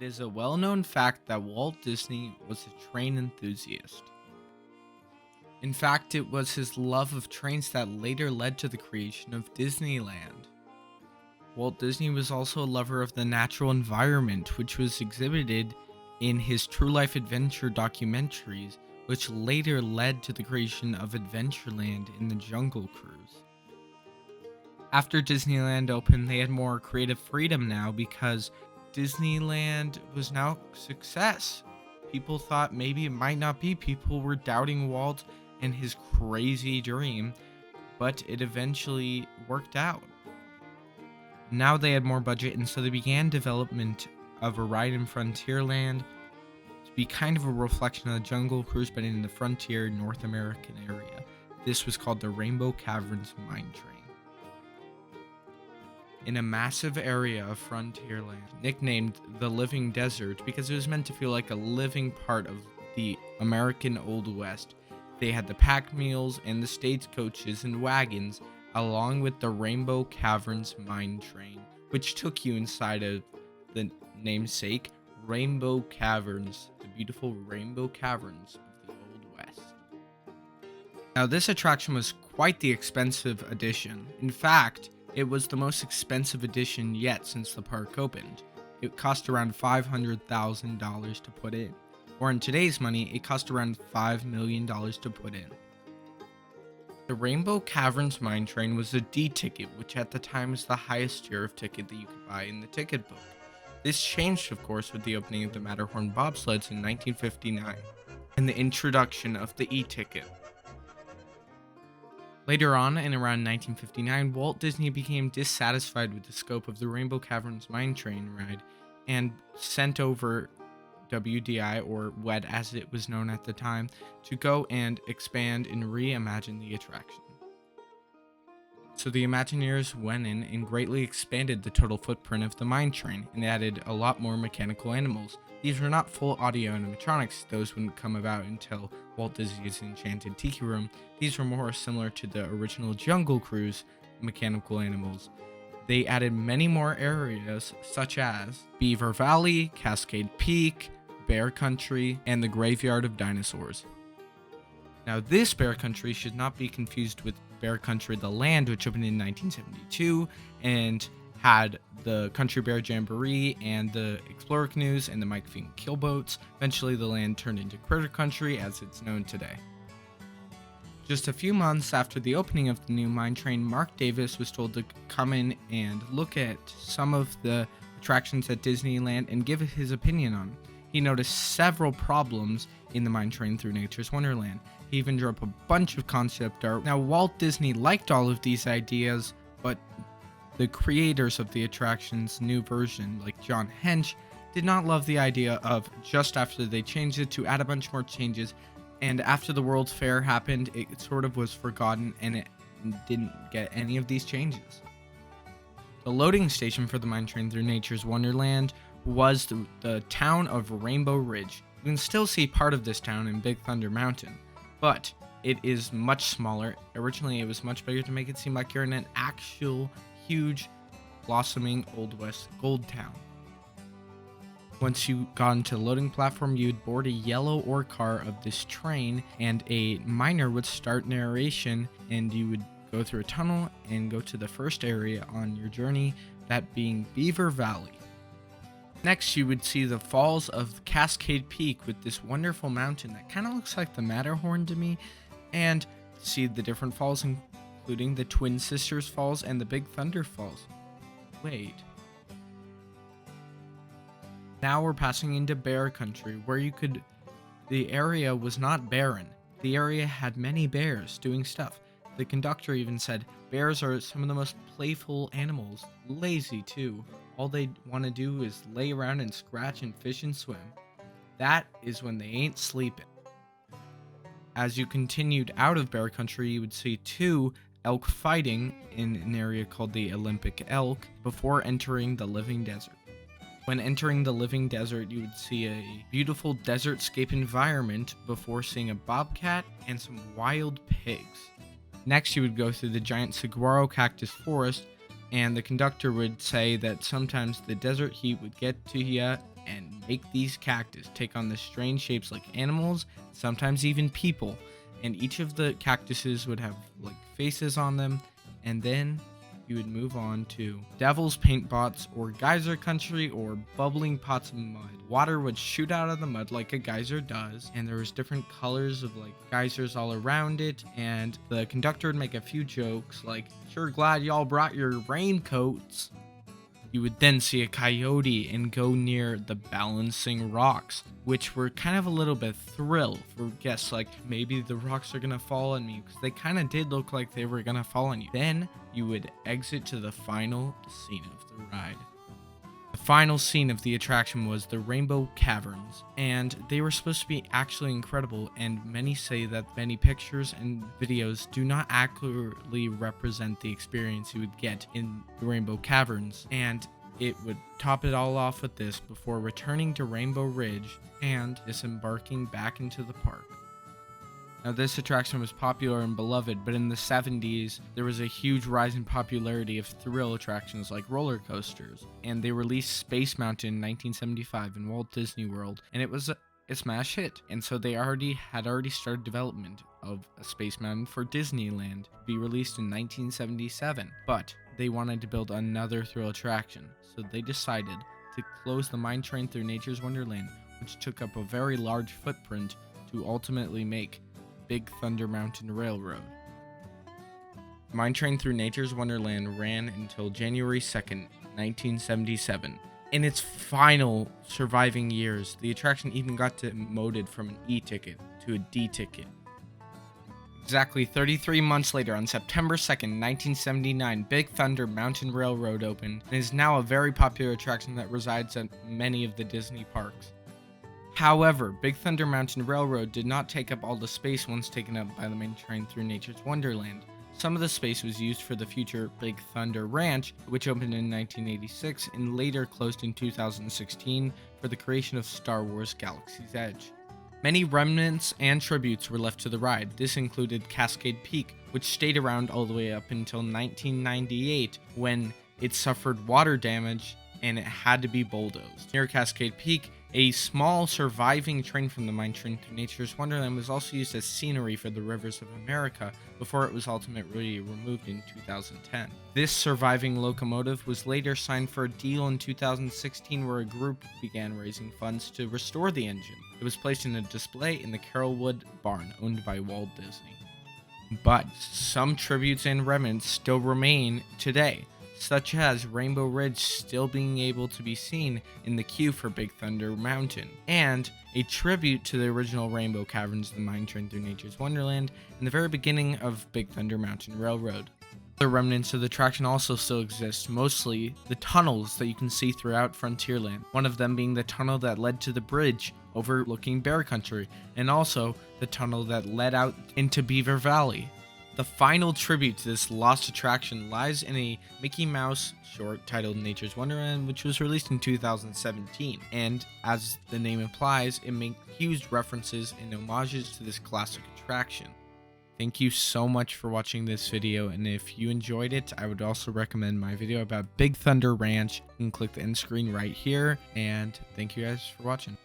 It is a well-known fact that Walt Disney was a train enthusiast. In fact, it was his love of trains that later led to the creation of Disneyland. Walt Disney was also a lover of the natural environment, which was exhibited in his true life adventure documentaries, which later led to the creation of Adventureland in the Jungle Cruise. After Disneyland opened, they had more creative freedom now because Disneyland was now a success. People thought maybe it might not be. People were doubting Walt and his crazy dream, but it eventually worked out. Now they had more budget, and so they began development of a ride in Frontierland to be kind of a reflection of the Jungle Cruise, but in the frontier North American area. This was called the Rainbow Caverns Mine Train. In a massive area of Frontierland, nicknamed the Living Desert because it was meant to feel like a living part of the American Old West. They had the pack mules and the stagecoaches and wagons, along with the Rainbow Caverns Mine Train, which took you inside of the namesake Rainbow Caverns, the beautiful Rainbow Caverns of the Old West. Now, this attraction was quite the expensive addition. In fact, it was the most expensive addition yet since the park opened. It cost around $500,000 to put in, or in today's money, it cost around $5 million to put in. The Rainbow Caverns Mine Train was a D ticket, which at the time was the highest tier of ticket that you could buy in the ticket book. This changed, of course, with the opening of the Matterhorn bobsleds in 1959 and the introduction of the e-ticket. Later on, in around 1959, Walt Disney became dissatisfied with the scope of the Rainbow Caverns Mine Train ride and sent over WDI, or WED as it was known at the time, to go and expand and reimagine the attraction. So the Imagineers went in and greatly expanded the total footprint of the mine train and added a lot more mechanical animals. These were not full audio animatronics, those wouldn't come about until Walt Disney's Enchanted Tiki Room. These were more similar to the original Jungle Cruise mechanical animals. They added many more areas such as Beaver Valley, Cascade Peak, Bear Country, and the Graveyard of Dinosaurs. Now, this Bear Country should not be confused with Bear Country The Land, which opened in 1972 and had the Country Bear Jamboree and the Explorer Canoes and the Mike Fink Killboats. Eventually, the land turned into Critter Country as it's known today. Just a few months after the opening of the new mine train, Mark Davis was told to come in and look at some of the attractions at Disneyland and give his opinion on it. He noticed several problems in the mine train through Nature's Wonderland. He even drew up a bunch of concept art. Now, Walt Disney liked all of these ideas, but the creators of the attraction's new version, like John Hench, did not love the idea of just after they changed it to add a bunch more changes, and after the World's Fair happened, it sort of was forgotten and it didn't get any of these changes. The loading station for the mine train through Nature's Wonderland was the town of Rainbow Ridge. You can still see part of this town in Big Thunder Mountain, but it is much smaller. Originally, it was much bigger to make it seem like you're in an actual huge, blossoming Old West gold town. Once you got into the loading platform, you'd board a yellow ore car of this train, and a miner would start narration, and you would go through a tunnel and go to the first area on your journey, that being Beaver Valley. Next, you would see the falls of Cascade Peak with this wonderful mountain that kind of looks like the Matterhorn to me, and see the different falls, including the Twin Sisters Falls and the Big Thunder Falls. Wait. Now we're passing into Bear Country, where the area was not barren. The area had many bears doing stuff. The conductor even said, bears are some of the most playful animals, lazy too. All they want to do is lay around and scratch and fish and swim. That is when they ain't sleeping. As you continued out of Bear Country, you would see two elk fighting in an area called the Olympic Elk before entering the Living Desert. When entering the Living Desert, you would see a beautiful desertscape environment before seeing a bobcat and some wild pigs. Next, you would go through the giant saguaro cactus forest, and the conductor would say that sometimes the desert heat would get to you and make these cactus take on the strange shapes like animals, sometimes even people. And each of the cactuses would have like faces on them. And then you would move on to Devil's Paint Bots, or Geyser Country, or Bubbling Pots of Mud. Water would shoot out of the mud like a geyser does, and there was different colors of like geysers all around it, and the conductor would make a few jokes like, "Sure glad y'all brought your raincoats." You would then see a coyote and go near the balancing rocks, which were kind of a little bit thrill for guests, like maybe the rocks are gonna fall on me, because they kind of did look like they were gonna fall on you. Then you would exit to the final scene of the ride. The final scene of the attraction was the Rainbow Caverns, and they were supposed to be actually incredible, and many say that many pictures and videos do not accurately represent the experience you would get in the Rainbow Caverns, and it would top it all off with this before returning to Rainbow Ridge and disembarking back into the park. Now, this attraction was popular and beloved, but in the 70s, there was a huge rise in popularity of thrill attractions like roller coasters, and they released Space Mountain in 1975 in Walt Disney World, and it was a smash hit, and so they had already started development of a Space Mountain for Disneyland to be released in 1977, but they wanted to build another thrill attraction, so they decided to close the Mine Train through Nature's Wonderland, which took up a very large footprint to ultimately make Big Thunder Mountain Railroad. Mine Train through Nature's Wonderland ran until January 2nd, 1977. In its final surviving years, the attraction even got demoted from an E ticket to a D ticket. Exactly 33 months later, on September 2nd, 1979, Big Thunder Mountain Railroad opened and is now a very popular attraction that resides at many of the Disney parks. However, Big Thunder Mountain Railroad did not take up all the space once taken up by the Mine Train through Nature's Wonderland. Some of the space was used for the future Big Thunder Ranch, which opened in 1986 and later closed in 2016 for the creation of Star Wars Galaxy's Edge. Many remnants and tributes were left to the ride. This included Cascade Peak, which stayed around all the way up until 1998 when it suffered water damage and it had to be bulldozed. Near Cascade Peak, a small surviving train from the Mine Train through Nature's Wonderland was also used as scenery for the Rivers of America before it was ultimately removed in 2010. This surviving locomotive was later signed for a deal in 2016 where a group began raising funds to restore the engine. It was placed in a display in the Carolwood barn owned by Walt Disney. But some tributes and remnants still remain today, such as Rainbow Ridge still being able to be seen in the queue for Big Thunder Mountain, and a tribute to the original Rainbow Caverns, the Mine Train through Nature's Wonderland, and the very beginning of Big Thunder Mountain Railroad. Other remnants of the attraction also still exist, mostly the tunnels that you can see throughout Frontierland, one of them being the tunnel that led to the bridge overlooking Bear Country, and also the tunnel that led out into Beaver Valley. The final tribute to this lost attraction lies in a Mickey Mouse short titled Nature's Wonderland, which was released in 2017, and as the name implies, it makes huge references and homages to this classic attraction. Thank you so much for watching this video, and if you enjoyed it, I would also recommend my video about Big Thunder Ranch. You can click the end screen right here, and thank you guys for watching.